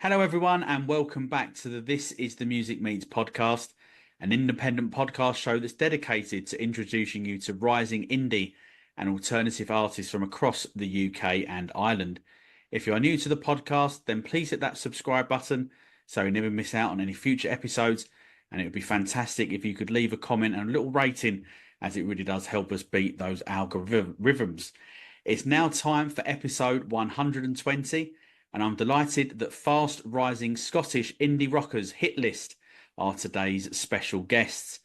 Hello, everyone, and welcome back to the This Is the Music Meets Podcast, an independent podcast show that's dedicated to introducing you to rising indie and alternative artists from across the UK and Ireland. If you are new to the podcast, then please hit that subscribe button so you never miss out on any future episodes. And it would be fantastic if you could leave a comment and a little rating, as it really does help us beat those algorithms. It's now time for episode 120. And I'm delighted that fast rising Scottish indie rockers Hitlist are today's special guests.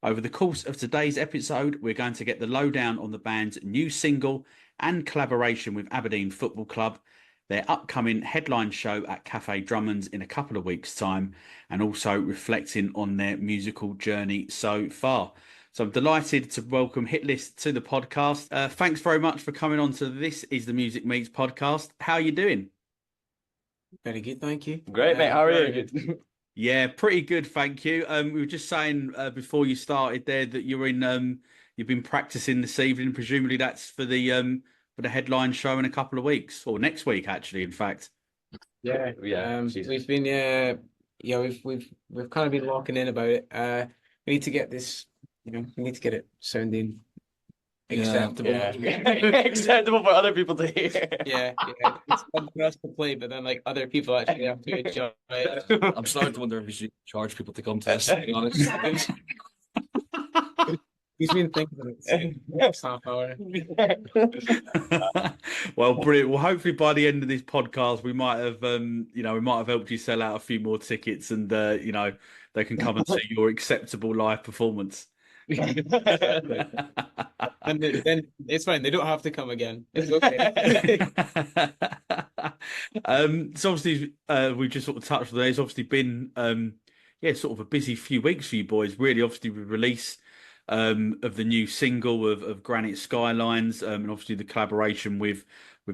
Over the course of today's episode, we're going to get the lowdown on the band's new single and collaboration with Aberdeen Football Club, their upcoming headline show at Cafe Drummonds in a couple of weeks' time, and also reflecting on their musical journey so far. So I'm delighted to welcome Hitlist to the podcast. Thanks very much for coming on to This Is the Music Meets podcast. How are you doing? Very good, thank you. Great, mate. How are you? Good. Yeah, pretty good, thank you. We were just saying before you started there that you're in. You've been practicing this evening. Presumably, that's for the headline show in a couple of weeks, or next week, actually. In fact. Yeah. We've been we've kind of been locking in about it. We need to get this. We need to get it sounding acceptable. Acceptable for other people to hear. It's fun for us to play, but then other people actually have to enjoy it. I'm starting to wonder if we should charge people to come to this, to be honest. He's been thinking of it next half hour. Well, brilliant. Well, hopefully by the end of this podcast, we might have helped you sell out a few more tickets, and they can come and see your acceptable live performance. And then it's fine. They don't have to come again. It's okay. So obviously, we just sort of touched on it. It's obviously been, sort of a busy few weeks for you boys. Really, obviously, with release of the new single of Granite Skylines, and obviously the collaboration with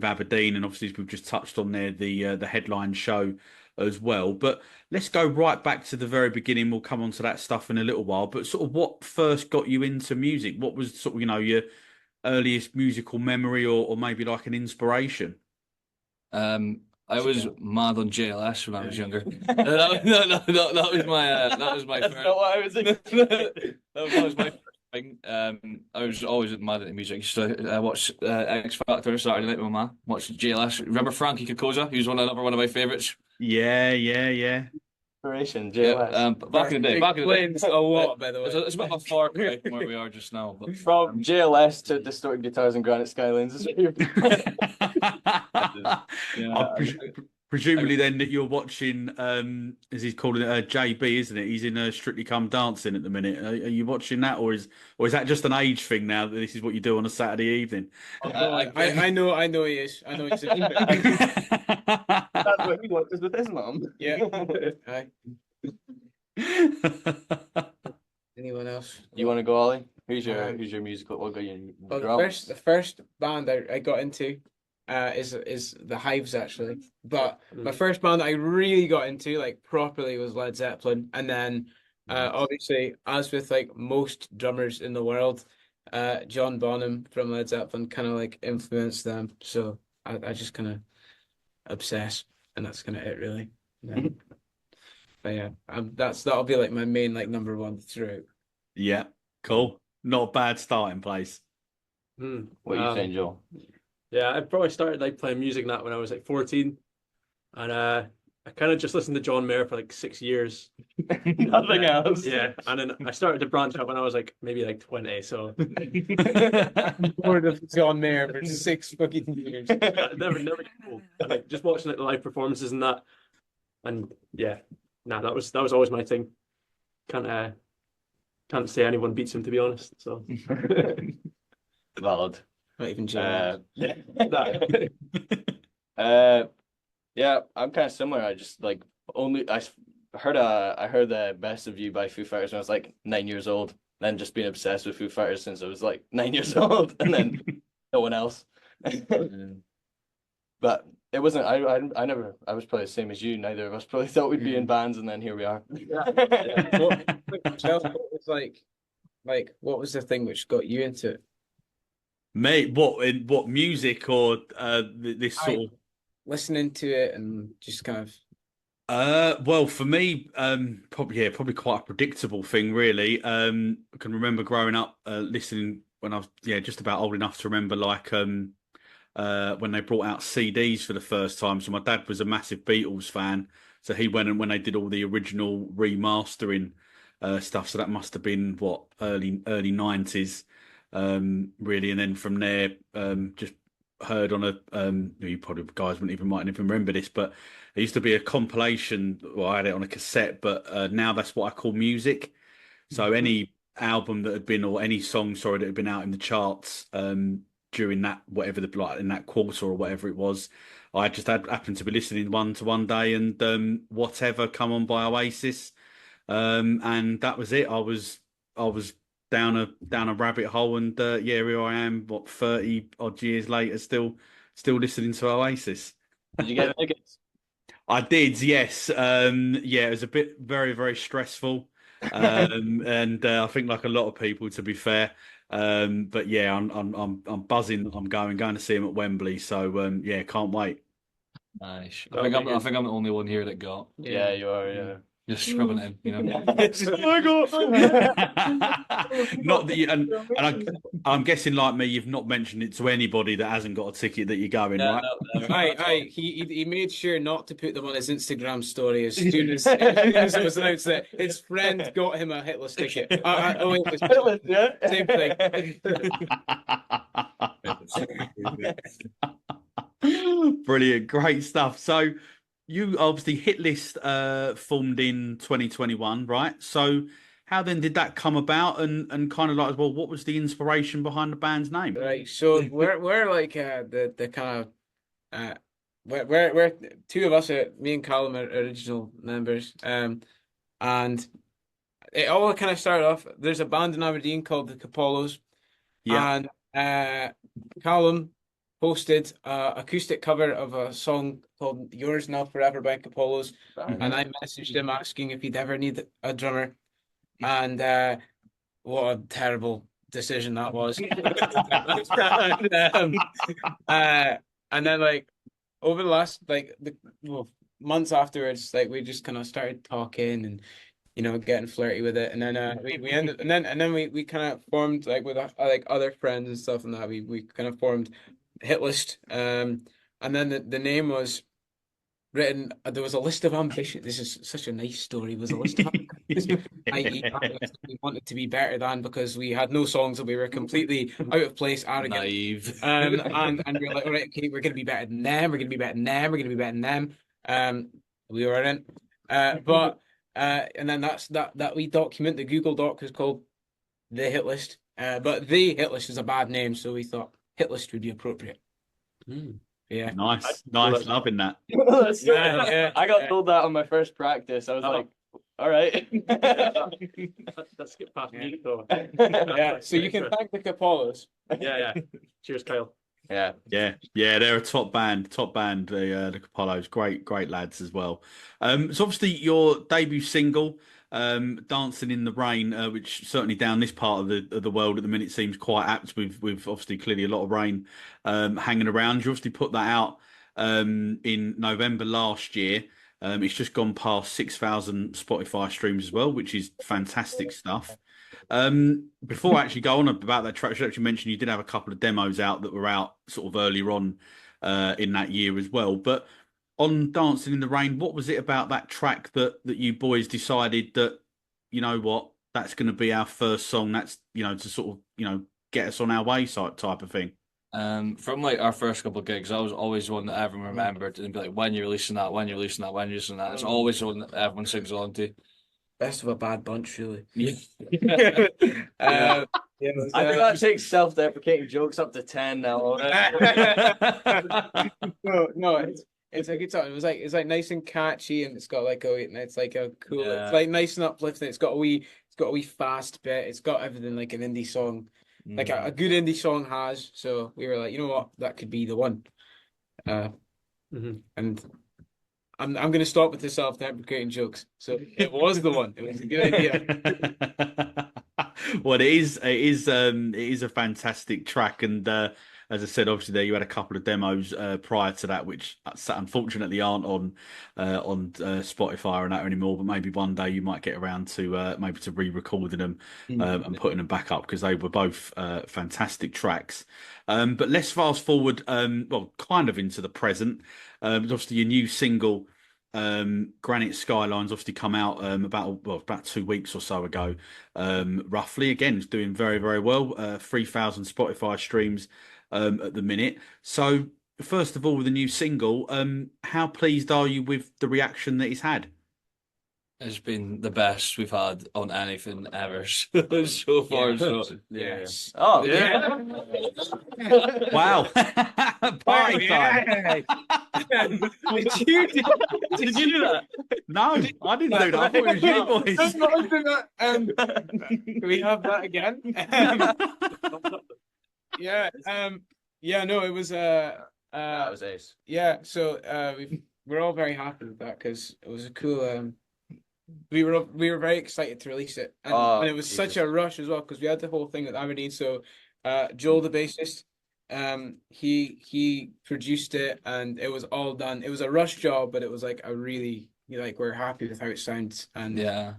Aberdeen, and obviously as we've just touched on there, the headline show as well. But let's go right back to the very beginning. We'll come on to that stuff in a little while. But sort of what first got you into music? What was sort of, your earliest musical memory or maybe like an inspiration? I was mad on JLS when I was younger. That was my That's first. not what I was thinking. That was my first thing. I was always mad at the music. I watched X Factor Saturday night with my mum. Watched JLS. Remember Frankie Kokoza? He was another one of my favourites. Yeah. Inspiration, Yeah, JLS. back in the day. Explains a lot, by the way. It's a bit of a far cry from where we are just now. But From JLS to Distorted Guitars and Granite Skylines. Presumably then that you're watching, as he's calling it, JB, isn't it? He's in Strictly Come Dancing at the minute. Are you watching that, or is that just an age thing now that this is what you do on a Saturday evening? I know he is. I know he's. That's what he watches with his mum. Yeah. Aye. Anyone else? You want to go, Ollie? Who's your musical? What got you? Well, the first band I got into is the Hives, actually. But my first band that I really got into properly was Led Zeppelin, and then obviously, as with most drummers in the world, John Bonham from Led Zeppelin kind of influenced them. So I just kind of obsess, and that's kind of it, really. Yeah. But yeah, that'll be my main number one throughout. Yeah, cool. Not a bad starting place. What are you saying, Joel? Yeah, I probably started playing music and that when I was 14, and I kind of just listened to John Mayer for 6 years. Nothing else. Yeah, and then I started to branch out when I was maybe 20. So Bored of John Mayer for 6 fucking years. never cool. And, just watching the live performances and that, and yeah, that was always my thing. Can't say anyone beats him, to be honest. So Valid. Not even John. Yeah, I'm kind of similar. I just I heard the Best of You by Foo Fighters when I was 9 years old. Then just been obsessed with Foo Fighters since I was 9 years old, and then no one else. But it wasn't. I was probably the same as you. Neither of us probably thought we'd be in bands, and then here we are. What was the thing which got you into it? Mate, what music or this sort of listening to it and just kind of Well, for me, probably quite a predictable thing, really. I can remember growing up listening when I was just about old enough to remember when they brought out CDs for the first time. So my dad was a massive Beatles fan, so he went and when they did all the original remastering stuff. So that must have been what early 90s, really. And then from there, just heard on you probably guys wouldn't even might even remember this, but it used to be a compilation. Well, I had it on a cassette, but now that's what I call music. So any album that had been or any song, sorry, that had been out in the charts during that whatever the like in that quarter or whatever it was, I just happened to be listening one day, and whatever come on by Oasis, and that was it. I was down a rabbit hole, and here I am, what 30 odd years later, still listening to Oasis. Did you get tickets? I did, yes. It was a bit very, very stressful. And I think like a lot of people, to be fair. But yeah, I'm buzzing. I'm going to see him at Wembley. So can't wait. Nice. I think I'm the only one here that got. Yeah, you are. Yeah. Just scrubbing it in, Not that you I'm guessing like me, you've not mentioned it to anybody that hasn't got a ticket that you're going, right? No. Aye. He made sure not to put them on his Instagram story as soon as it was announced that his friend got him a Hitlist ticket. Same thing. Brilliant, great stuff. So you obviously Hitlist formed in 2021, right? So how then did that come about, and kind of like, well, what was the inspiration behind the band's name? Right. So we're like the kind of we're two of us, me and Callum are original members, and it all kind of started off. There's a band in Aberdeen called the Capollos, Yeah. and Callum posted an acoustic cover of a song called "Yours Now Forever" by Capollos, and I messaged him asking if he'd ever need a drummer, and what a terrible decision that was. And then like over the last months afterwards, like we just kind of started talking and getting flirty with it, and then we ended, and then we kind of formed like with like other friends and stuff, and that we kind of formed Hitlist, and then the name was written. There was a list of ambitions. This is such a nice story. It was a list of ambitions. We wanted to be better than, because we had no songs and we were completely out of place, arrogant, naive. and we were like, all right, okay, we're gonna be better than them. We're gonna be better than them. We're gonna be better than them. We weren't. But and then that we document, the Google Doc is called the Hitlist. But the Hitlist is a bad name, so we thought Hitlist would be appropriate. Yeah. Nice, loving that. Yeah. I got told that on my first practice. I was like, all right. Let's get past me though. Yeah. So you can thank the Capollos. Yeah. Cheers, Kyle. Yeah. They're a top band, the Capollos, great lads as well. So obviously your debut single, "Dancing in the Rain," which certainly down this part of the world at the minute seems quite apt, with obviously clearly a lot of rain hanging around. You obviously put that out in November last year. It's just gone past 6,000 Spotify streams as well, which is fantastic stuff. Before I actually go on about that track, I should actually mention you did have a couple of demos out that were out sort of earlier on in that year as well. But on "Dancing in the Rain," what was it about that track that you boys decided that, you know what, that's going to be our first song, that's, to sort of, get us on our way type of thing? From like our first couple of gigs, I was always one that everyone remembered and be like, when you're releasing that, when you're releasing that, when you're releasing that. It's always one that everyone sings along to. Best of a bad bunch, really. Yeah. I think that takes self-deprecating jokes up to 10 now. No, it's a good song. It's like nice and catchy, and it's got like it's like a cool. Yeah. It's like nice and uplifting. It's got a wee fast bit. It's got everything like an indie song, like a good indie song has. So we were like, you know what, that could be the one. And I'm going to stop with the self-deprecating jokes. So it was the one. It was a good idea. Well, it is a fantastic track, and as I said, obviously there you had a couple of demos prior to that, which unfortunately aren't on Spotify and that anymore. But maybe one day you might get around to maybe to re-recording them and putting them back up, because they were both fantastic tracks. But let's fast forward, well, kind of into the present. Obviously your new single, Granite Skylines, obviously come out about 2 weeks or so ago, roughly. Again, it's doing very, very well. 3,000 Spotify streams at the minute. So first of all, with the new single, how pleased are you with the reaction that it's had? It's been the best we've had on anything ever so far. So Yes. Oh, Yeah. Wow. Party time. Did you do that? No, I didn't do that. I thought it was you boys. That's what I was doing that. Can we have that again? Yeah. Yeah. No, it was. that was ace. Yeah. So we're all very happy with that because it was a cool. We were very excited to release it, and it was such a rush as well because we had the whole thing with Aberdeen. So, Joel, the bassist, he produced it, and it was all done. It was a rush job, but it was like a really we're happy with how it sounds, and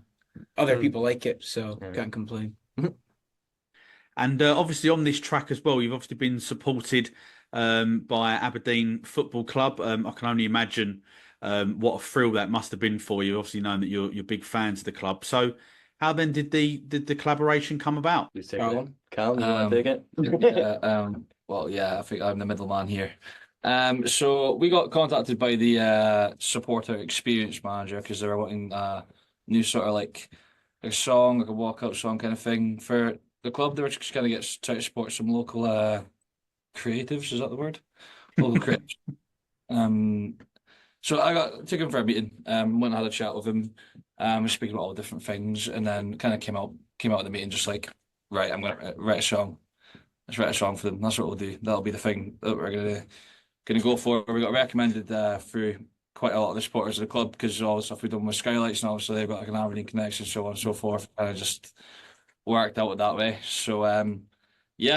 other people like it, so can't complain. And obviously on this track as well, you've obviously been supported by Aberdeen Football Club. I can only imagine what a thrill that must have been for you, obviously knowing that you're big fans of the club. So how then did the collaboration come about? Please take it. Callum, you want to take it? Well, yeah, I think I'm the middleman here. So we got contacted by the supporter experience manager because they were wanting a new sort of like a song, like a walkout song kind of thing for the club. They were just kind of trying to support some local creatives. Is that the word? Local creatives. So I took him for a meeting. Went and had a chat with him. Was speaking about all the different things, and then kind of came out of the meeting just like, right, I'm gonna write a song. Let's write a song for them. That's what we'll do. That'll be the thing that we're gonna go for. We got recommended through quite a lot of the supporters of the club because all the stuff we've done with Skylights, and obviously they've got like an Aberdeen connection, so on and so forth. Kind of just worked out that way. So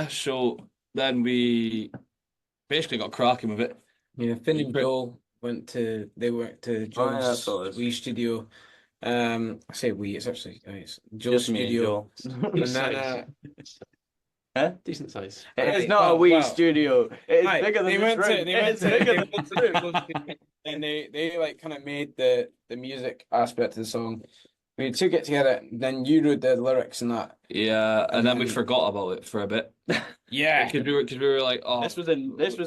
so then we basically got cracking with it. Yeah, Finn and Joel went to Joel's wee studio. I say we, it's actually it's Joel's Just me and studio. Joel. And then Decent size. It's not a wee studio. It's Right, bigger than they this went to room. they went It's to bigger they than went this room. to and they like kind of made the music aspect of the song. We took it together, then you wrote the lyrics and that. Yeah, and then we then- forgot about it for a bit. Yeah. Because we were like, oh, This was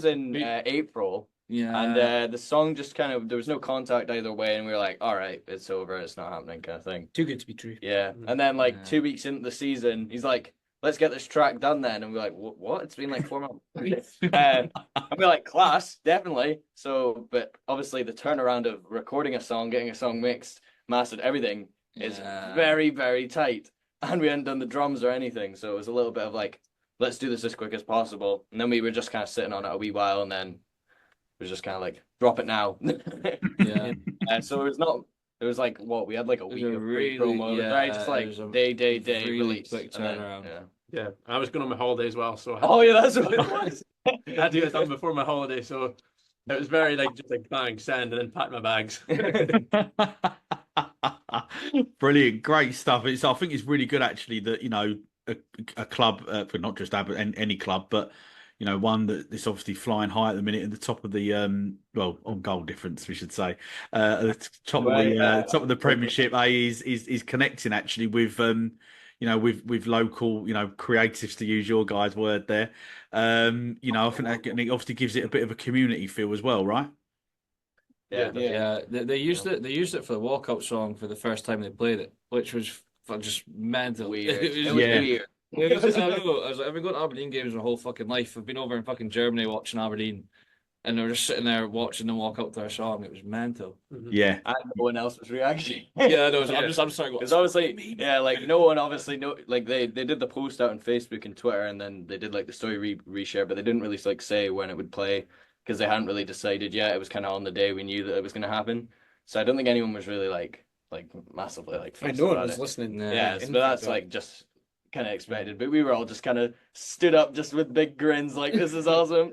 in April, yeah, and the song just kind of there was no contact either way, and we were like, all right, it's over, it's not happening, kind of thing. Too good to be true. Yeah, and then like 2 weeks into the season, he's like, let's get this track done then, and we're like, what? It's been like 4 months. And we're like, class, definitely. So, but obviously the turnaround of recording a song, getting a song mixed, mastered, everything is very, very tight. And we hadn't done the drums or anything, so it was a little bit of like, let's do this as quick as possible. And then we were just kind of sitting on it a wee while, and then it was just kind of like, drop it now. yeah. And so it was like, what, we had like a week of pre-promo, really, right? Just like it was a day, really release. quick And then, turnaround. Yeah, I was going on my holiday as well, so Oh yeah, that's what it was. I had to get it done before my holiday, so it was very like just like bang, send, and then pack my bags. Brilliant, great stuff. I think it's really good actually that a club, but not just any club, but one that is obviously flying high at the minute at the top of the on goal difference we should say, at the top of the Premiership. Is connecting actually with with local creatives, to use your guys' word there. I think that obviously gives it a bit of a community feel as well, right? Yeah. They used it. They used it for the walkout song for the first time they played it, which was just mental. Weird. It was Weird. It was just, I was like, I've been going to Aberdeen games my whole fucking life. I've been over in fucking Germany watching Aberdeen, and they were just sitting there watching them walk out to our song. It was mental. Yeah. And no one else was reacting. Yeah, no, I'm sorry. Because obviously, like no one obviously like they did the post out on Facebook and Twitter, and then they did like the story reshare, but they didn't really like say when it would play because they hadn't really decided yet. It was kind of on the day we knew that it was going to happen, so I don't think anyone was really like massively like. No one was listening. Yeah, but that's like just kind of expected, but we were all just kind of stood up just with big grins like, this is awesome.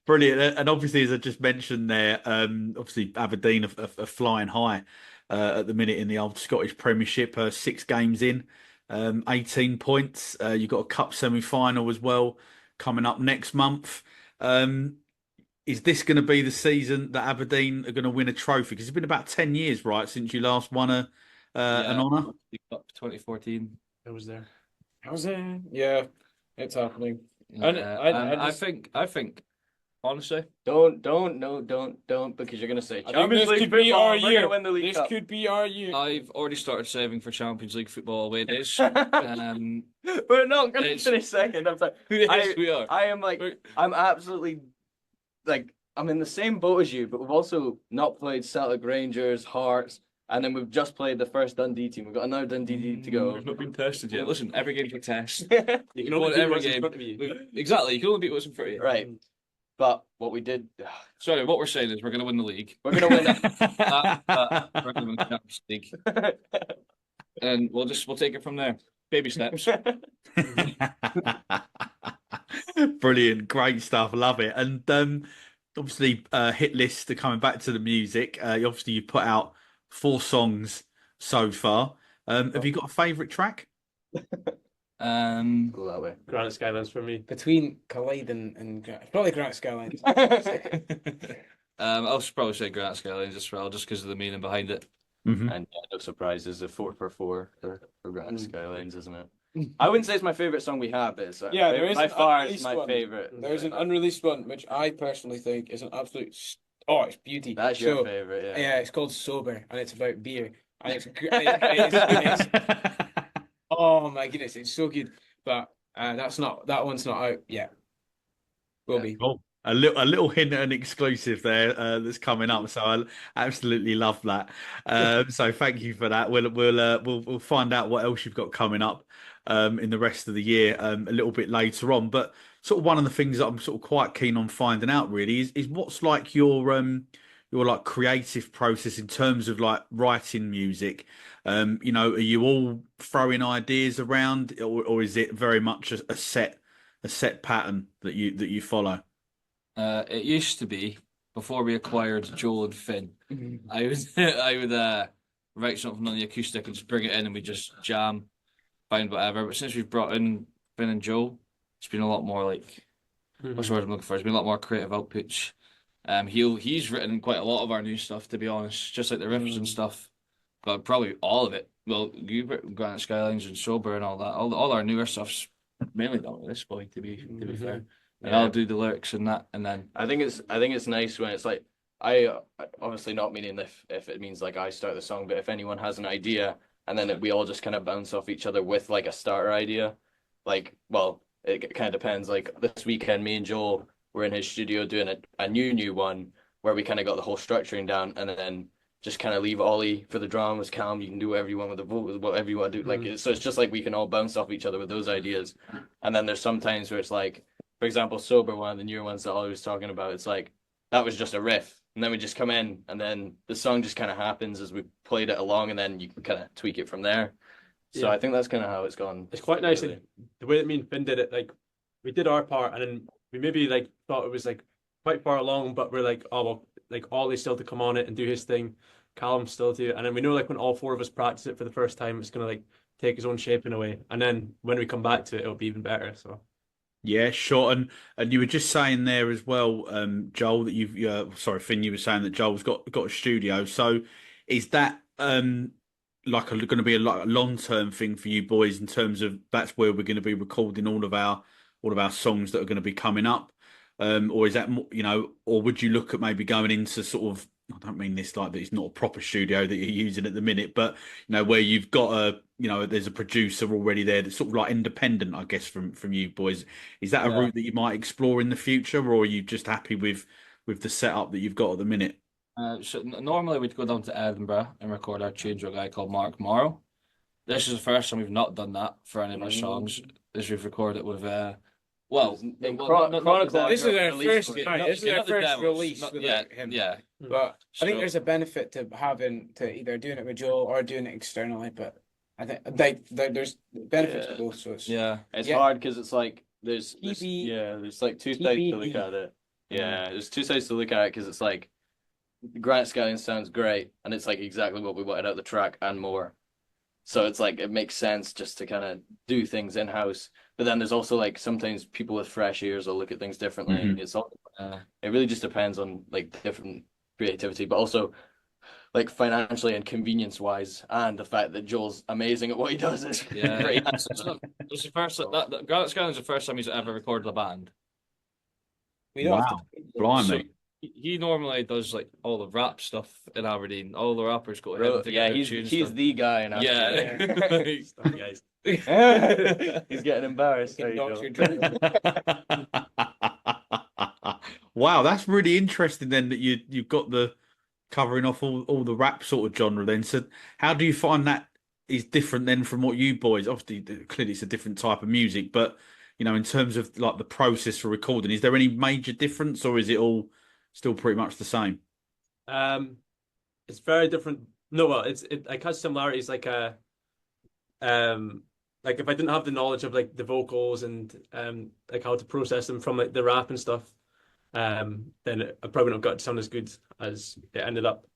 Brilliant. And obviously, as I just mentioned there, obviously Aberdeen are flying high at the minute in the old Scottish Premiership, 6 games in, 18 points. You've got a cup semi-final as well coming up next month. Is this going to be the season that Aberdeen are going to win a trophy? Because it's been about 10 years, right, since you last won an honour? Cup 2014. I was there. Yeah, it's happening. And I think honestly, don't, because you're gonna say Champions League football, we're gonna win the League Cup. This could be our year. I've already started saving for Champions League football away days. We're not gonna finish second. I'm sorry. We are. I am like, I'm absolutely like, I'm in the same boat as you, but we've also not played Celtic, Rangers, Hearts, and then we've just played the first Dundee team. We've got another Dundee team to go. We've not been tested yet. Listen, every game's a test. You can only beat what's in front of you. Exactly, you can only beat what's in front of you. Right. But what we did, Sorry, what we're saying is we're going to win the league. we're gonna win it. We're going to win the Champions League, and we'll take it from there. Baby steps. Brilliant, great stuff, love it. And obviously, Hitlist are coming back to the music. Obviously, you put out 4 songs so far. Have you got a favourite track? Go that way. Granite Skylines for me. Between Collide and probably Granite Skylines. I'll probably say Granite Skylines as well, just because of the meaning behind it. Mm-hmm. And no surprises, a 4 for 4 for Granite Skylines, isn't it? I wouldn't say it's my favorite song we have, but it's there is by far it's unreleased my one. favorite. There's an unreleased one which I personally think is an absolute it's beauty. That's your favorite, yeah. Yeah, it's called Sober and it's about beer and it's oh my goodness, it's so good. But that one's not out yet. Will be. Cool. A little hint and exclusive there that's coming up, so I absolutely love that. So thank you for that. We'll find out what else you've got coming up in the rest of the year a little bit later on. But sort of one of the things that I'm sort of quite keen on finding out really is what's like your like creative process in terms of like writing music. Are you all throwing ideas around, or is it very much a set pattern that you follow? It used to be before we acquired Joel and Finn. I would write something on the acoustic and just bring it in and we just jam, find whatever. But since we've brought in Finn and Joel, it's been a lot more like what's the word I'm looking for? It's been a lot more creative outputs. He's written quite a lot of our new stuff, to be honest, just like the riffs and stuff. But probably all of it. Well, you've written Granite Skylines and Sober and all that. All our newer stuff's mainly done with this boy, to be fair. And I'll do the lyrics and that, and then I think it's nice when it's like, I obviously not meaning if it means like I start the song, but if anyone has an idea and then we all just kind of bounce off each other with like a starter idea, like, well, it kind of depends. Like this weekend, me and Joel were in his studio doing a new one where we kind of got the whole structuring down, and then just kind of leave Ollie for the drums. Calm, you can do whatever you want with the vocals, whatever you want to do. Like so it's just like we can all bounce off each other with those ideas. And then there's some times where it's like, for example, Sober, one of the newer ones that Ollie was talking about, it's like that was just a riff, and then we just come in, and then the song just kind of happens as we played it along, and then you can kind of tweak it from there. So I think that's kind of how it's gone. It's quite nice, really. like, the way that me and Finn did it. Like we did our part, and then we maybe like thought it was like quite far along, but we're like, oh well, like Ollie's still to come on it and do his thing, Callum's still to, and then we know like when all 4 of us practice it for the first time, it's gonna like take its own shape in a way, and then when we come back to it, it'll be even better. So. Yeah, sure. And you were just saying there as well, Joel, that sorry, Finn, you were saying that Joel's got a studio. So is that like going to be a long-term thing for you boys in terms of that's where we're going to be recording all of our songs that are going to be coming up? Or is that, or would you look at maybe going into sort of, I don't mean this like that it's not a proper studio that you're using at the minute, but where you've got there's a producer already there that's sort of like independent, I guess, from you boys. Is that a route that you might explore in the future, or are you just happy with the setup that you've got at the minute? So normally we'd go down to Edinburgh and record our tunes with a guy called Mark Morrow. This is the first time we've not done that for any of our songs. As we've recorded with Chronicle. This is our first. Not This is our the first demos, release not without yet. him. Yeah. But I think So- there's a benefit to having to either doing it with Joel or doing it externally. But I think there's benefits to both. So it's It's hard because it's like there's like two sides to look TBD. at it. Yeah, there's two sides to look at it because it's like Granite Skylines sounds great and it's like exactly what we wanted out of the track and more. So it's like it makes sense just to kind of do things in house. But then there's also like sometimes people with fresh ears will look at things differently. Mhm. It's all it really just depends on like different creativity, but also like financially and convenience wise, and the fact that Joel's amazing at what he does is pretty It's the first that Granite Skylines is the first time he's ever recorded a band. We don't have Wow, to. blimey. He normally does like all the rap stuff in Aberdeen. All the rappers go to him to get their tunes he's done. the guy in Yeah. Stuff, guys. He's getting embarrassed. There you Knock go. your drink. Wow, that's really interesting then that you've got the covering off all the rap sort of genre then. So how do you find that is different then from what you boys, obviously clearly it's a different type of music, but in terms of like the process for recording, is there any major difference or is it all still pretty much the same? It's very different. No, well, it has similarities like like if I didn't have the knowledge of like the vocals and like how to process them from like the rap and stuff, then I probably wouldn't have got to sound as good as it ended up.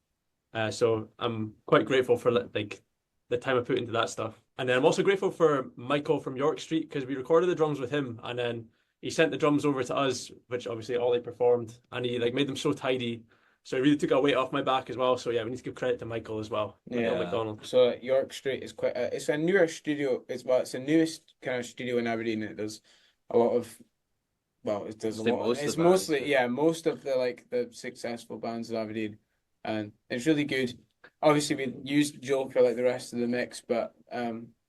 So I'm quite grateful for like the time I put into that stuff. And then I'm also grateful for Michael from York Street because we recorded the drums with him and then he sent the drums over to us, which obviously Ollie performed, and he like made them so tidy. So it really took a weight off my back as well. So yeah, we need to give credit to Michael as well. Michael McDonald. So York Street is it's a newer studio. It's the newest kind of studio in Aberdeen. It does a lot of it does a lot. It's mostly most of the successful bands in Aberdeen, and it's really good. Obviously, we used Joel for like the rest of the mix, but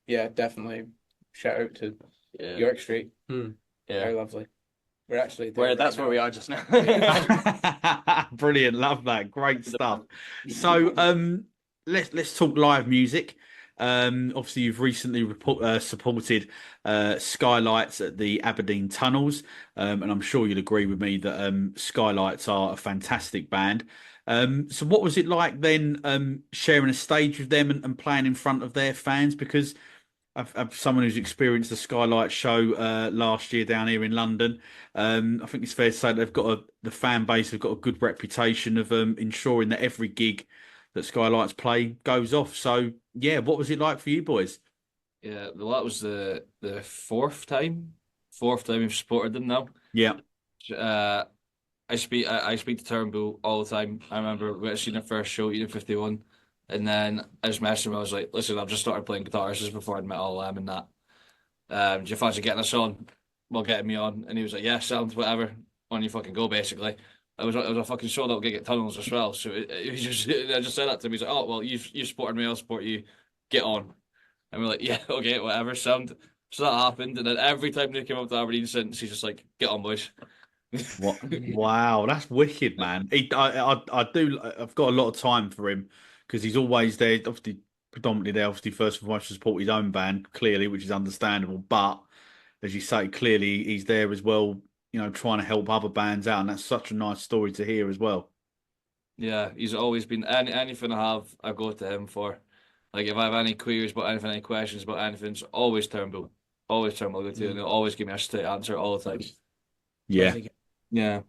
definitely shout out to York Street. Very lovely. We're actually there That's where we are just now. Brilliant, love that, great stuff. So let's talk live music. Obviously you've recently supported Skylights at the Aberdeen Tunnels, and I'm sure you'll agree with me that Skylights are a fantastic band. So what was it like then sharing a stage with them and playing in front of their fans? Because I've someone who's experienced the Skylight show last year down here in London. I think it's fair to say they've got the fan base have got a good reputation of ensuring that every gig that Skylights play goes off. So yeah, what was it like for you boys? Yeah, well, that was the fourth time we've supported them now. Yeah. I speak to Turnbull all the time. I remember we had seen their first show, Unit 51. And then I just messaged him. I was like, listen, I've just started playing guitar. This is before I'd met all of them and that. Do you fancy getting us on? Well, getting me on. And he was like, yeah, sounds whatever. On you fucking go, basically. It was a fucking sold out gig at Tunnels as well. So I just said that to him. He's like, oh, well, you supported me, I'll support you. Get on. And we're like, yeah, okay, whatever, sound. So that happened. And then every time they came up to Aberdeen since, he's just like, get on, boys. What? Wow, that's wicked, man. I've got a lot of time for him. Because he's always there, obviously, predominantly there, obviously, first and foremost to support his own band, clearly, which is understandable. But as you say, clearly he's there as well, trying to help other bands out, and that's such a nice story to hear as well. Yeah, he's always been anything I go to him for. Like if I have any queries about anything, any questions about anything, it's always Turnbull. Always Turnbull go to, and he'll always give me a straight answer all the time. Yeah. Yeah.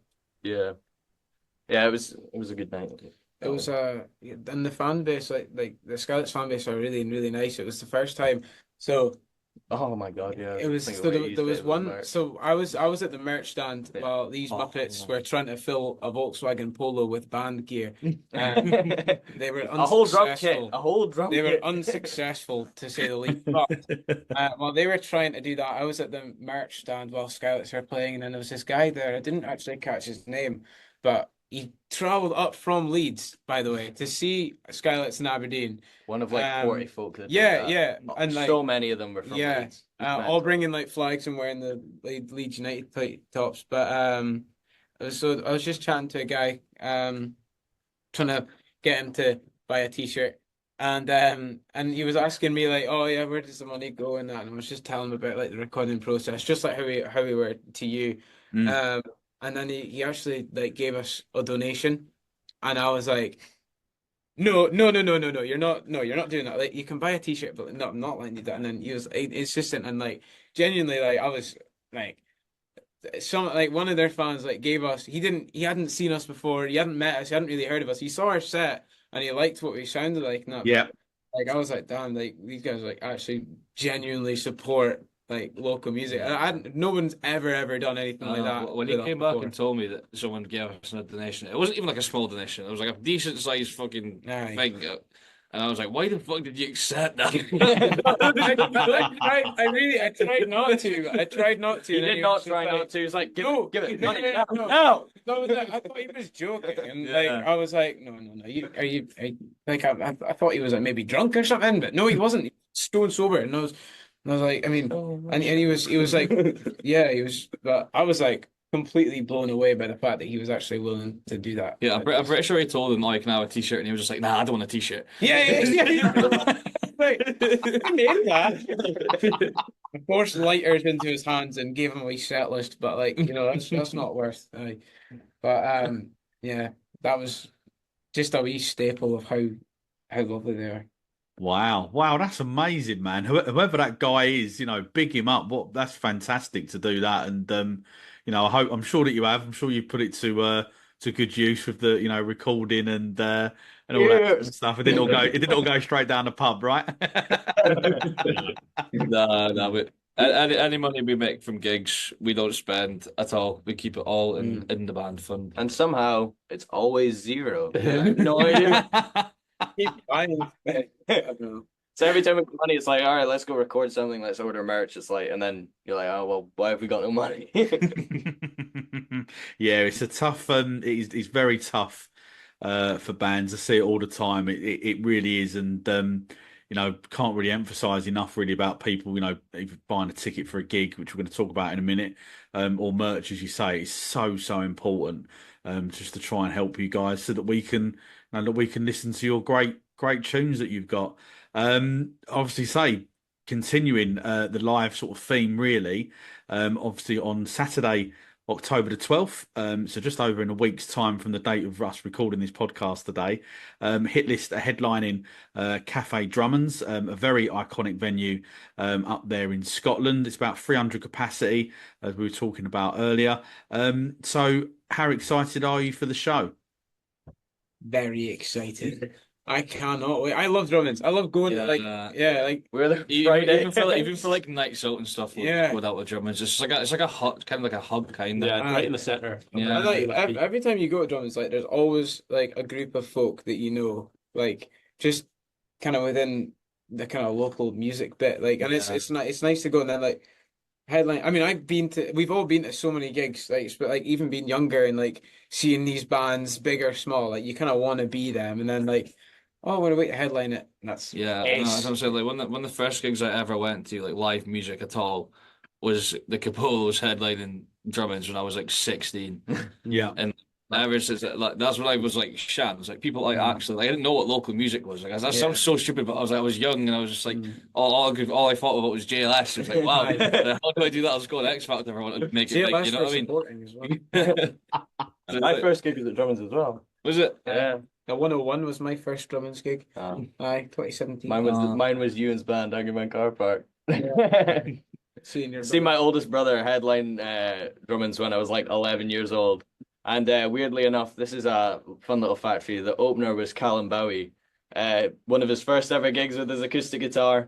Yeah, it was a good night. It was and the fan base like the Scarlets fan base are really really nice. It was the first time, so oh my god, yeah. It was so there was one. So I was at the merch stand while these Muppets were trying to fill a Volkswagen Polo with band gear. They were unsuccessful. A whole drum kit. They were unsuccessful to say the least. But while they were trying to do that, I was at the merch stand while Scarlets were playing, and then there was this guy there. I didn't actually catch his name, but he travelled up from Leeds, by the way, to see Skylights in Aberdeen. One of 40 folk that yeah. And so many of them were from Leeds. All bringing flags and wearing the Leeds United tops. But I was just chatting to a guy, trying to get him to buy a T-shirt, and he was asking me like, oh yeah, where does the money go and that, and I was just telling him about like the recording process, just like how we were to you. And then he actually like gave us a donation, and I was like, No, no, no, no, no, no. You're not. No, you're not doing that. Like, you can buy a t-shirt, but no, I'm not letting you do that. And then it's just, and like, genuinely, like, I was like, one of their fans like gave us. He hadn't seen us before. He hadn't met us. He hadn't really heard of us. He saw our set and he liked what we sounded like. No, Yeah. like I was like, damn, like these guys like actually genuinely support like local music. I no one's ever done anything like that. When he with us came back before. and told me that someone gave us a donation, it wasn't even like a small donation. It was like a decent sized fucking Aye. thing. And I was like, why the fuck did you accept that? I tried not to. I tried not to. He and then did he not was just try like, not to. He's like, give No, it, no, money. no, no. No. No, I thought he was joking, and Yeah. like I was like, no. Like I thought he was like maybe drunk or something, but no, he wasn't. He was stone sober, and I was like, I mean, and he was like, yeah, he was, but I was like completely blown away by the fact that he was actually willing to do that. Yeah, I'm pretty sure he told him, like, can I have a t-shirt? And he was just like, nah, I don't want a t-shirt. Yeah. Like, I made that. I forced lighters into his hands and gave him a wee set list, but like, that's not worth. But yeah, that was just a wee staple of how lovely they are. Wow, that's amazing, man. Whoever that guy is, big him up. That's fantastic to do that, and I'm sure that you have. I'm sure you put it to good use with the recording and all that sort of stuff. It didn't all go straight down the pub, right? Nah, but any money we make from gigs, we don't spend at all. We keep it all in the band fund. And somehow it's always zero. No idea. I don't know. So every time we get money, it's like, all right, let's go record something, let's order merch. It's like, and then you're like, oh well, why have we got no money? Yeah, it's a tough. It's very tough for bands. I see it all the time. It really is, and can't really emphasize enough really about people, either buying a ticket for a gig, which we're going to talk about in a minute, or merch, as you say, is so important. Just to try and help you guys so that we can listen to your great tunes that you've got. Obviously, continuing the live sort of theme, really. Obviously on Saturday, October the 12th, so just over in a week's time from the date of us recording this podcast today, Hitlist are headlining Cafe Drummonds, a very iconic venue up there in Scotland. It's about 300 capacity, as we were talking about earlier. So how excited are you for the show? Very excited. I cannot wait. I love Drummonds. I love going Yeah, like We're there Even, Friday. even for like nights out and stuff, we'll Yeah. go out with Drummonds. It's like a hut, kind of like a hub, kind of. Yeah, right in the center. Yeah. And like every time you go to Drummonds, like there's always like a group of folk that like just kind of within the kind of local music bit, like, and it's nice to go and then like headline. I mean, we've all been to so many gigs, like, but like even being younger and like seeing these bands, big or small, like you kind of want to be them, and then like, oh, we're wait to headline it. And that's Yeah, no, as I'm saying, like one of the first gigs I ever went to, like live music at all, was the Capolos headlining Drummonds when I was like 16. Yeah. And ever since like that's when I was like shan. It's like people like actually like, I didn't know what local music was. Like that sounds so stupid, but I was young and I was just like all I thought about was JLS. It was like, wow, how do I do that? I'll just go on X Factor if I want to make it big, you know what I mean? supporting as well. My first gig was at Drummonds as well. Was it? Yeah. 101 was my first Drummonds gig. Aye, 2017. Mine was Ewan's band, Argument Car Park. Senior. See, my oldest brother headline Drummonds when I was like 11 years old. And weirdly enough, this is a fun little fact for you. The opener was Callum Bowie, one of his first ever gigs with his acoustic guitar.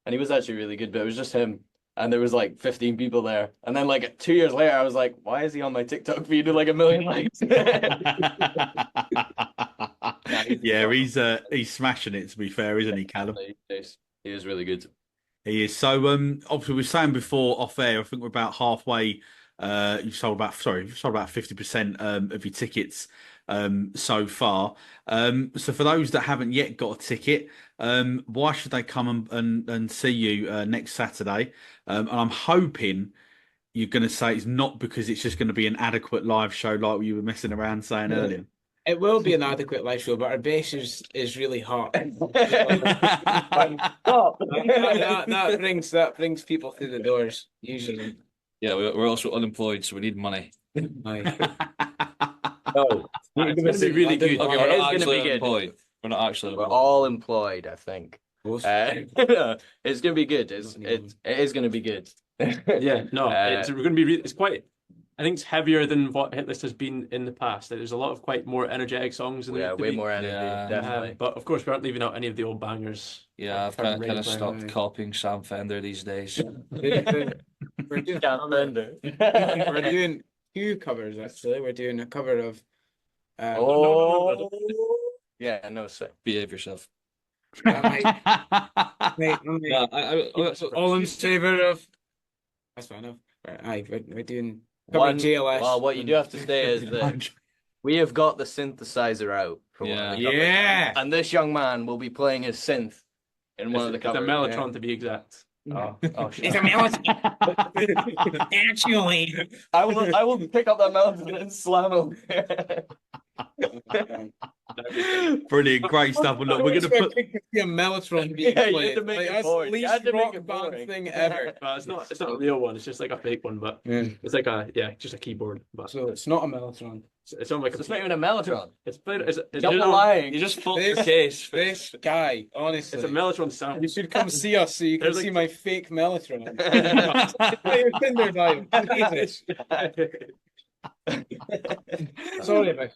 And he was actually really good, but it was just him. And there was like 15 people there. And then like 2 years later, I was like, why is he on my TikTok feed with like 1 million likes? Yeah, he's smashing it, to be fair, isn't he, Callum? He is really good. He is. So obviously we were saying before off air, I think we're about halfway. You've sold about 50% of your tickets so far. So for those that haven't yet got a ticket, why should they come and see you next Saturday? And I'm hoping you're going to say it's not because it's just going to be an adequate live show like you were messing around saying earlier. It will be an adequate live show, but our bass is really hot. that brings people through the doors usually. Yeah, we're also unemployed, so we need money. Aye. Oh, It's going to be really good. Okay, It we're is not gonna actually be good. unemployed. We're not actually. We're all employed, I think. It's gonna be good. It is gonna be good. Yeah, no, it's going to be. It's quite. I think it's heavier than what Hitlist has been in the past. There's a lot of quite more energetic songs. Yeah, way more energy, definitely. But of course, we aren't leaving out any of the old bangers. Yeah, I've kind of stopped copying Sam Fender these days. We're doing we're doing 2 covers actually. We're doing a cover of no. Yeah, no, sir. Behave yourself. mate, Yeah, all in favour of. That's fine enough. Right, aye, we're doing cover of JLS. Well, what you do have to say is that we have got the synthesizer out. Yeah. And this young man will be playing his synth in one of the covers. It's a Mellotron to be exact. Oh, shit. It's a Mellotron. Actually, I will pick up that Mellotron and slam him. Brilliant, great stuff. Well, look, we're gonna put a Mellotron being Yeah, you played. had to make it That's boring. the You had least to make rock it band boring. thing ever. It's not a real one. It's just like a fake one, but it's like just a keyboard. But So it's not a Mellotron. it's not like It's not even a Mellotron. It's Double lying. you just fucked This- your case. This guy, honestly. It's a Mellotron sound. You should come see us so you can There's see like- my fake Mellotron. Play your Tinder bio. Jesus. Sorry about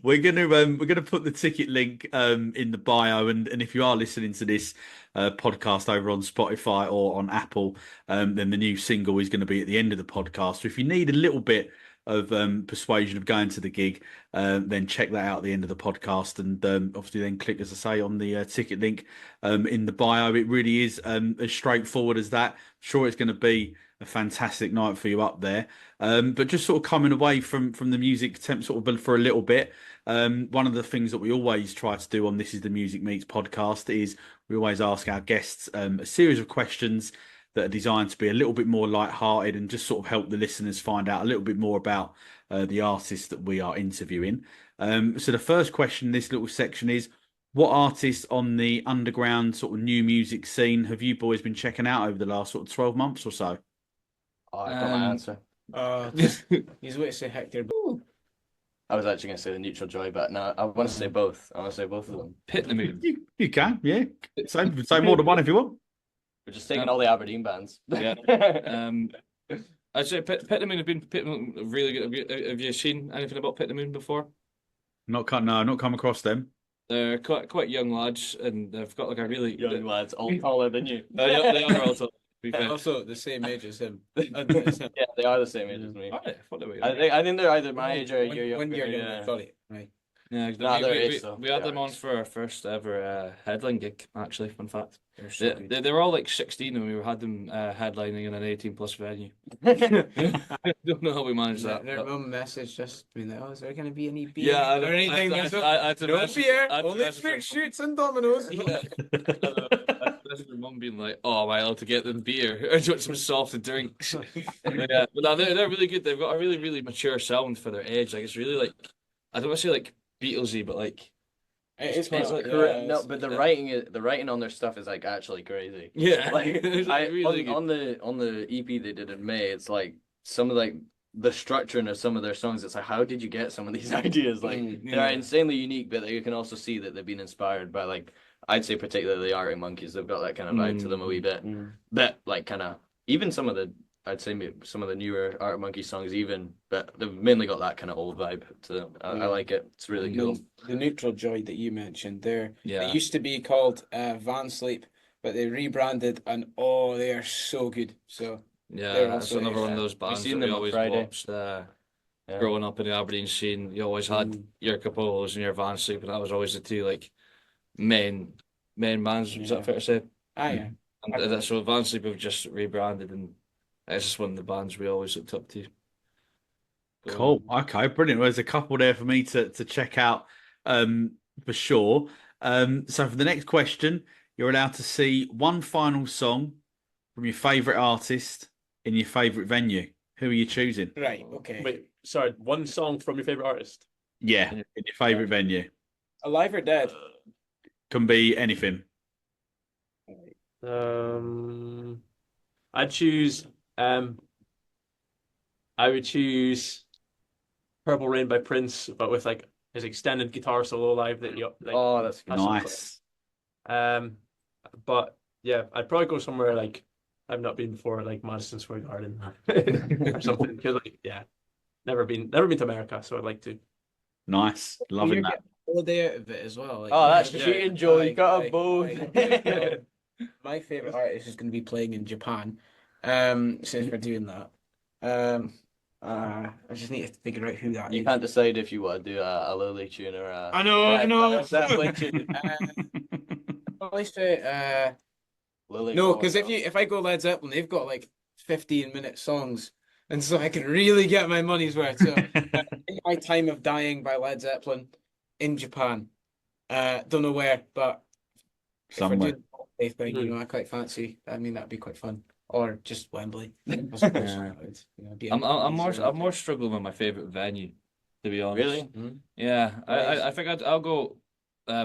we're gonna put the ticket link in the bio, and if you are listening to this podcast over on Spotify or on Apple, then the new single is going to be at the end of the podcast. So if you need a little bit of persuasion of going to the gig, then check that out at the end of the podcast, and obviously then click, as I say, on the ticket link in the bio. It really is as straightforward as that. Sure, it's going to be a fantastic night for you up there. But just sort of coming away from the music sort of for a little bit, one of the things that we always try to do on This Is The Music Meets podcast is we always ask our guests a series of questions that are designed to be a little bit more light-hearted and just sort of help the listeners find out a little bit more about the artists that we are interviewing. So the first question in this little section is, what artists on the underground sort of new music scene have you boys been checking out over the last sort of 12 months or so? Oh, I got my answer. He's going to say Hector. I was actually going to say the Neutral Joy, but no, I want to say both. I want to say both of them. Pit the moon. You can, yeah. Say more than one if you want. We're just taking all the Aberdeen bands. Yeah. I'd say Pit the Moon have been really good. Have you seen anything about Pit the Moon before? Not come across them. They're quite young lads, and they've got like a really Young lads, all taller than you. They are also. Also the same age as him. Yeah, they are the same age as me. Are they? What are we? I think they're either my age or a year younger. 1 year younger. Yeah. Sorry. Right. Yeah, we had them on for our first ever headline gig. Actually, fun fact. They were all like 16 and we had them headlining in an 18+ venue. I don't know how we managed that. Their mum message just being like, "Oh, is there going to be any beer Yeah, or anything?" No beer, only fish shoots and dominoes. That's my mum being like, "Oh, am I allowed to get them beer? I want some soft drinks." But no, they're really good. They've got a really, really mature sound for their age. Like it's really like, I don't want to say like Beatlesy, but like It's But the writing on their stuff is like actually crazy. yeah, Like really good. on the EP they did in May, it's like some of like the structuring of some of their songs. It's like, how did you get some of these ideas? Like they're insanely unique, but you can also see that they've been inspired by like, I'd say particularly the Arctic Monkeys. They've got that kind of vibe to them a wee bit. That like kind of even some of the, I'd say maybe some of the newer Arctic Monkey songs even, but they've mainly got that kind of old vibe to them. I like it. It's really cool. The Neutral Joy that you mentioned there, Yeah. it used to be called Van Sleep, but they rebranded and they are so good. So Yeah, they're that's also another one of those bands seen that we them on always Friday. watched. Growing up in the Aberdeen scene, you always had your Capolos and your Van Sleep, and that was always the two like main bands. Is that fair to say? yeah. And so Van Sleep have just rebranded, and it's just one of the bands we always looked up to. Cool. Okay, brilliant. Well, there's a couple there for me to check out for sure. So for the next question, you're allowed to see one final song from your favourite artist in your favourite venue. Who are you choosing? Right. Okay. Wait, sorry, one song from your favorite artist. Yeah, in your favourite venue. Alive or Dead? Can be anything. I'd choose. I would choose. Purple Rain by Prince, but with like his extended guitar solo live that you like. Oh, that's good. has some Nice. But yeah, I'd probably go somewhere like I've not been before, like Madison Square Garden or something. Because like, yeah, never been to America, so I'd like to. Nice. You Loving get that. a holiday out of it as well. Like, Oh, that's Yeah. cheating, Joe. You got a like, both. my favorite artist is going to be playing in Japan. Since we're doing that, I just need to figure out who that You is. can't decide if you want to do a Lily tune or a I know. Led Zeppelin tune. Probably say Lily. no, because if I go Led Zeppelin, they've got like 15-minute songs, and so I can really get my money's worth. So, My Time of Dying by Led Zeppelin in Japan. Don't know where, but if we're Somewhere. doing the holiday thing, you know, I quite fancy. I mean, that'd be quite fun. Or just Wembley. I suppose. Yeah. You know, be I'm a- more struggling with my favorite venue, to be honest. Really? Yeah, Nice. I think I'll go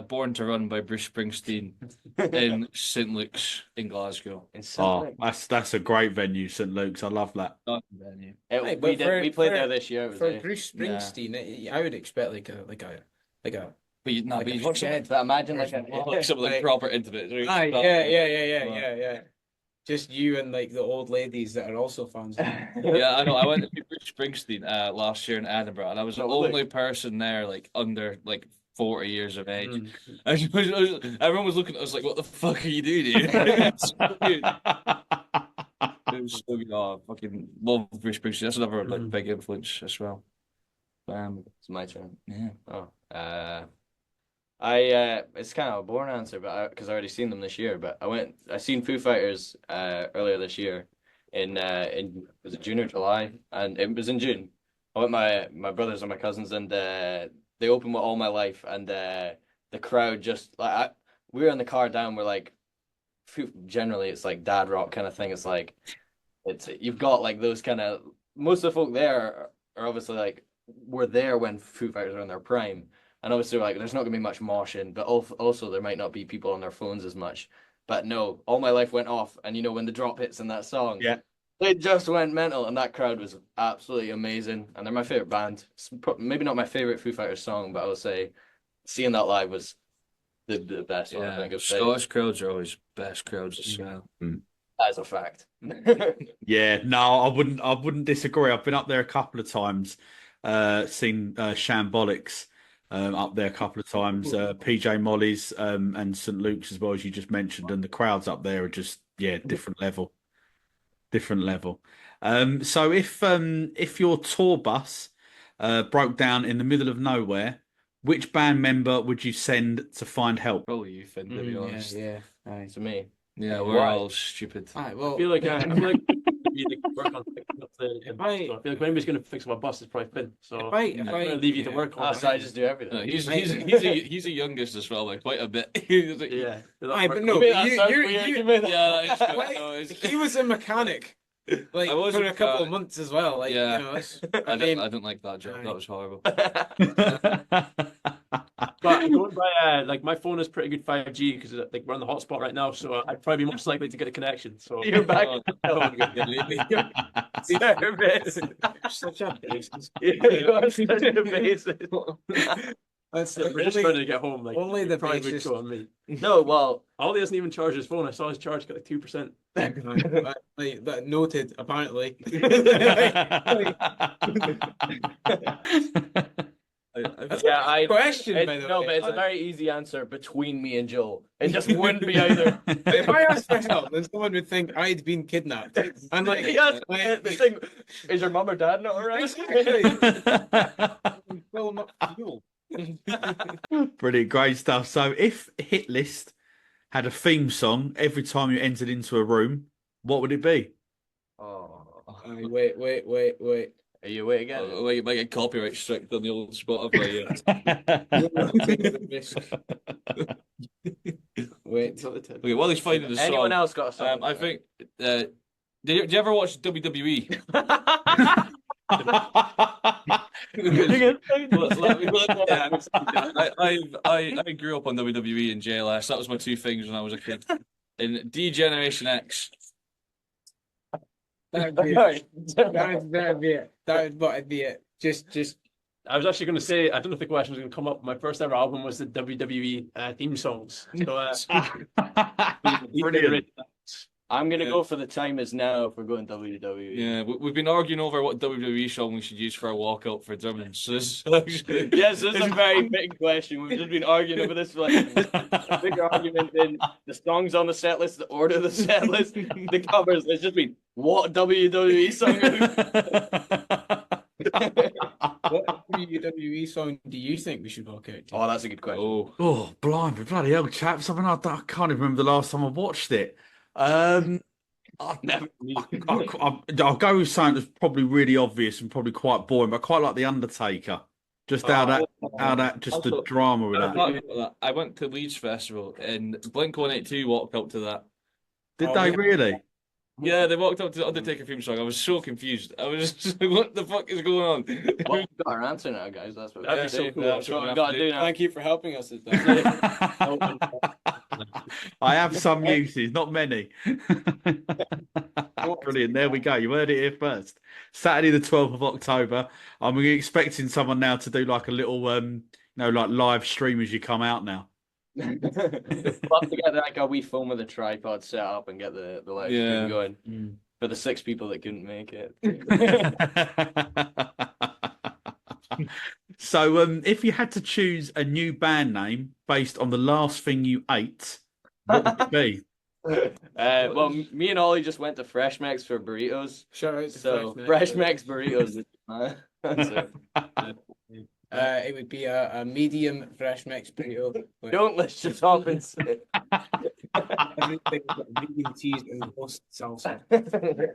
Born to Run by Bruce Springsteen in St. Luke's in Glasgow. Oh, that's a great venue, St. Luke's. I love that. Not venue. Right, We but played for- there this year. It was For a- Bruce Springsteen, I would expect like a But you, like but a you watch shed. But imagine like like some like Like- proper intimate. Ah, yeah. Just you and like the old ladies that are also fans. Yeah, I know. I went to see Bruce Springsteen last year in Edinburgh, and I was the Lovely. only person there like under like 40 years of age. Mm. Everyone was looking at us like, "What the fuck are you doing here?" It's so good. It was so good. Oh, I fucking love Bruce Springsteen. That's another like big influence as well. It's my turn. Yeah. Oh, it's kind of a boring answer, but because I already seen them this year. But I seen Foo Fighters earlier this year in was it June or July? And it was in June. I went with my brothers and my cousins, and they opened with All My Life, and the crowd just like we were in the car down. We're like, generally it's like dad rock kind of thing. It's like you've got like those kind of most of the folk there are obviously like were there when Foo Fighters were in their prime. And obviously, like, there's not going to be much moshing, but also there might not be people on their phones as much. But no, All My Life went off, and you know when the drop hits in that song, Yeah. it just went mental, and that crowd was absolutely amazing. And they're my favorite band. Maybe not my favorite Foo Fighters song, but I would say seeing that live was the best one. I think of Scottish crowds are always best crowds as well. that is a fact. Yeah, no, I wouldn't disagree. I've been up there a couple of times, seen Shambolics up there a couple of times, PJ Molly's and St. Luke's as well, as you just mentioned, and the crowds up there are just different level. So if your tour bus broke down in the middle of nowhere, which band member would you send to find help? Probably you, Finn, to be honest. Yeah. Aye. To me, Yeah, we're Why? all stupid. Aye, I well, feel like you work on fixing up the. If I- So I feel like when anybody's going to fix my bus, it's probably Finn. So if I I'm going to leave you to work on. so I just do everything. No, he's a youngest as well, like quite a bit. Yeah. aye, but no, Maybe but that you, sounds you're, weird, you, you made that- Yeah, that is Why- no, it's- he was a mechanic, like I was for a a couple of mechanic. months as well. Like, Yeah. you know, it's, I mean, don't like that job. That was horrible. But going by like my phone is pretty good 5G because like we're on the hotspot right now, so I'd probably be most likely to get a connection. So You're back. Oh, Service. such a basis. You are such a basis. That's we're just trying to get home. Like only the probably would basis. go on me. No, well, Ollie doesn't even charge his phone. I saw his charge got like 2%. like, that noted apparently. yeah, I Question, by the no, way. but it's a very easy answer between me and Joel. It just wouldn't be either. If I asked for help, then someone would think I'd been kidnapped. And like, Yes, like, the thing, is your mum or dad not around? exactly. Fill 'em up with fuel. Brilliant, great stuff. So if Hitlist had a theme song every time you entered into a room, what would it be? Oh, Aye, wait. are you away again? Oh, you might get copyright strike on the old Spotify. Wait. Okay, while he's finding the Anyone song, else got a song? I think. Did you ever watch WWE? I grew up on WWE and JLS. That was my two things when I was a kid. In D-Generation X. That'd be it. That'd be it. That'd be it. Just I was actually going to say, I don't know if the question was going to come up. My first ever album was the WWE theme songs. So, Brilliant. I'm going to go for The Time Is Now if we're going WWE. Yeah, we've been arguing over what WWE song we should use for our walkout for Drummonds. So this Yes, this is a very big question. We've just been arguing over this for like a bigger argument than the songs on the set list, the order of the set list, the covers. It's just been what WWE song What WWE song do you think we should walk out to? Oh, that's a good question. Oh, blimey, bloody hell, chaps. I mean, I can't even remember the last time I watched it. Never. I'll go with something that's probably really obvious and probably quite boring, but I quite like The Undertaker. Just how the drama with that. I went to Leeds Festival and Blink-182 walked up to that. Did they really? Yeah, they walked up to the Undertaker theme song. I was so confused. I was just like, what the fuck is going on? Well, we've got our answer now, guys. That's what That'd be so cool. That's what we've got to do now. Thank you for helping us with that. I have some uses, not many. Brilliant. There we go. You heard it here first. Saturday, the 12th of October. I'm expecting someone now to do like a little, like live stream as you come out now. We'll have to get like a wee phone with a tripod set up and get the live stream going for the 6 people that couldn't make it. So, if you had to choose a new band name based on the last thing you ate, what would it be? Well, me and Ollie just went to Fresh Mex for burritos. Shout out to So Fresh Mex burritos is my answer. It would be a medium fresh mix burrito. Don't list your toppings. Everything but vegan cheese and roast salsa.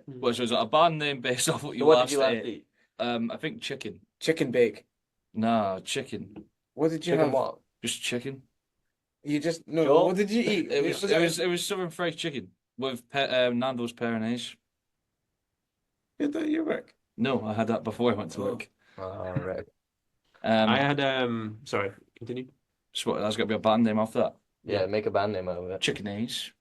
Which was a band name based off what you What last did you last ate. eat? I think chicken. Chicken bake. Nah, chicken. What did you Chicken have? what? Just chicken. You just no. Joel? What did you eat? It was southern fried chicken with Nando's Peronaise. Did that at your work? No, I had that before I went to work. Oh, right. I had sorry, continue. So that's got to be a band name after that. Yeah, make a band name out of it. Chickenaise.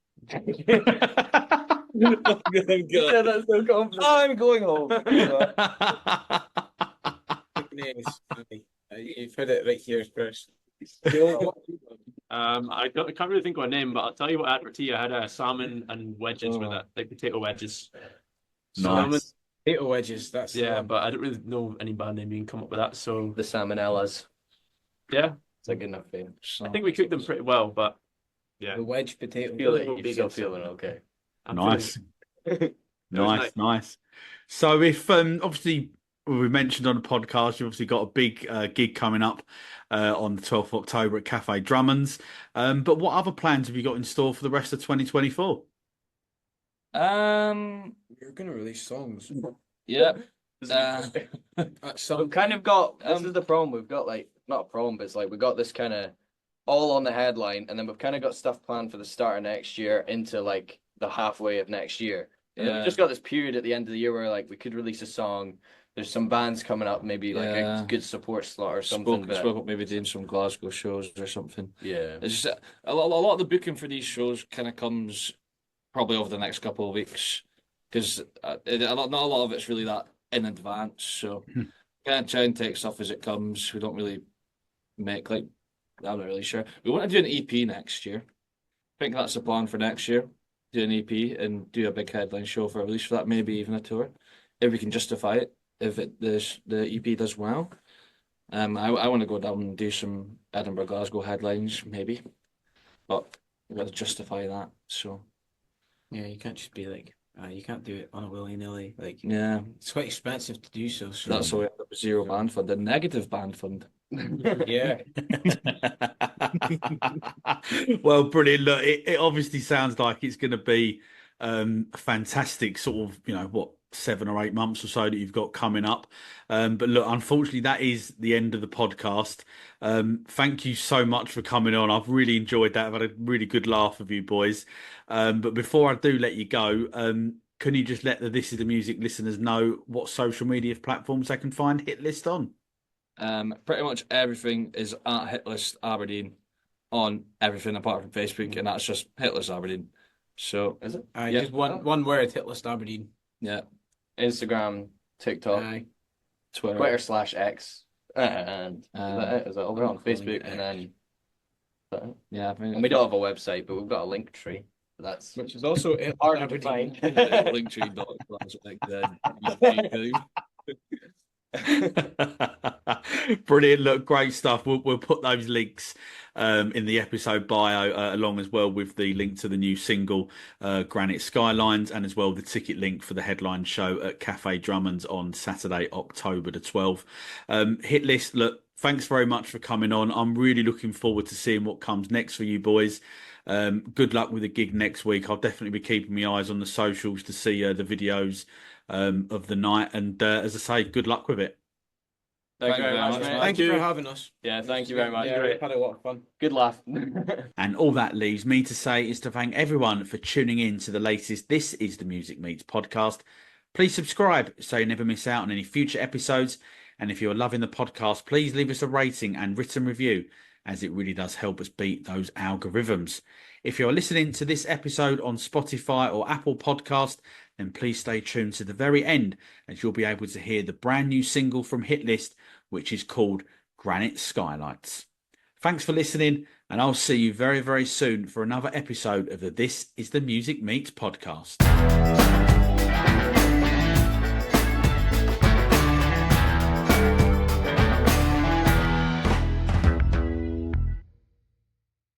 Yeah, that's so confident. I'm going home. You've heard it right here first. I can't really think of a name, but I'll tell you what I had for tea. I had salmon and wedges with it, like potato wedges. Salmon, Nice. Potato wedges. That's the one. but I don't really know any band name you can come up with that. So The salmonellas. yeah, It's a good enough thing. I think we cooked them pretty well, but yeah, The wedge potato. You're still feeling okay. I'm Nice. feeling- Nice. So if obviously we mentioned on the podcast, you've obviously got a big gig coming up on the 12th of October at Cafe Drummonds. But what other plans have you got in store for the rest of 2024? You're gonna release songs. Yeah. At some We've kind of got this is the problem. We've got like not a problem, but it's like we got this kind of all on the headline, and then we've kind of got stuff planned for the start of next year into like the halfway of next year. And then Yeah. we've just got this period at the end of the year where like we could release a song. There's some bands coming up, maybe like Yeah. a good support slot or something. Spoke about maybe doing some Glasgow shows or something. Yeah. It's just a lot of the booking for these shows kind of comes probably over the next couple of weeks because not a lot of it's really that in advance. So kind of try and take stuff as it comes. We don't really make like I'm not really sure. We want to do an EP next year. I think that's the plan for next year. Do an EP and do a big headline show for a release for that, maybe even a tour, if we can justify it. If the EP does well, I want to go down and do some Edinburgh, Glasgow headlines maybe, but we've got to justify that. So yeah, you can't just be like you can't do it on a willy-nilly. Like yeah, it's quite expensive to do so. So that's why we end up with zero band fund, a negative band fund. yeah. Well, brilliant. Look, it obviously sounds like it's going to be a fantastic sort of, 7 or 8 months or so that you've got coming up. But look, unfortunately, that is the end of the podcast. Thank you so much for coming on. I've really enjoyed that. I've had a really good laugh with you boys. But before I do let you go, can you just let the This Is The Music listeners know what social media platforms they can find Hitlist on? Pretty much everything is at Hitlist Aberdeen on everything apart from Facebook, and that's just Hitlist Aberdeen. So Is it? Yeah. Just one word, Hitlist Aberdeen. yeah, Instagram, TikTok, Aye. Twitter. Twitter/X. And is that over on Facebook? And then Yeah, I think and we don't have a website, but we've got a link tree. That's which is also hard to Aberdeen. find. Brilliant. Look, great stuff. We'll put those links in the episode bio along as well with the link to the new single Granite Skylines, and as well the ticket link for the headline show at Cafe Drummonds on Saturday, October the 12th. Hitlist, look, thanks very much for coming on. I'm really looking forward to seeing what comes next for you boys. Good luck with the gig next week. I'll definitely be keeping my eyes on the socials to see the videos of the night, and as I say, good luck with it. Thank you very much, mate. Thank you for having us. Yeah, thank you very much. Yeah, we've had a lot of fun. Good laugh. And all that leaves me to say is to thank everyone for tuning in to the latest This Is The Music Meets podcast. Please subscribe so you never miss out on any future episodes. And if you're loving the podcast, please leave us a rating and written review, as it really does help us beat those algorithms. If you're listening to this episode on Spotify or Apple Podcast, then please stay tuned to the very end, as you'll be able to hear the brand new single from Hitlist, which is called Granite Skylines. Thanks for listening, and I'll see you very, very soon for another episode of the This Is The Music Meets podcast.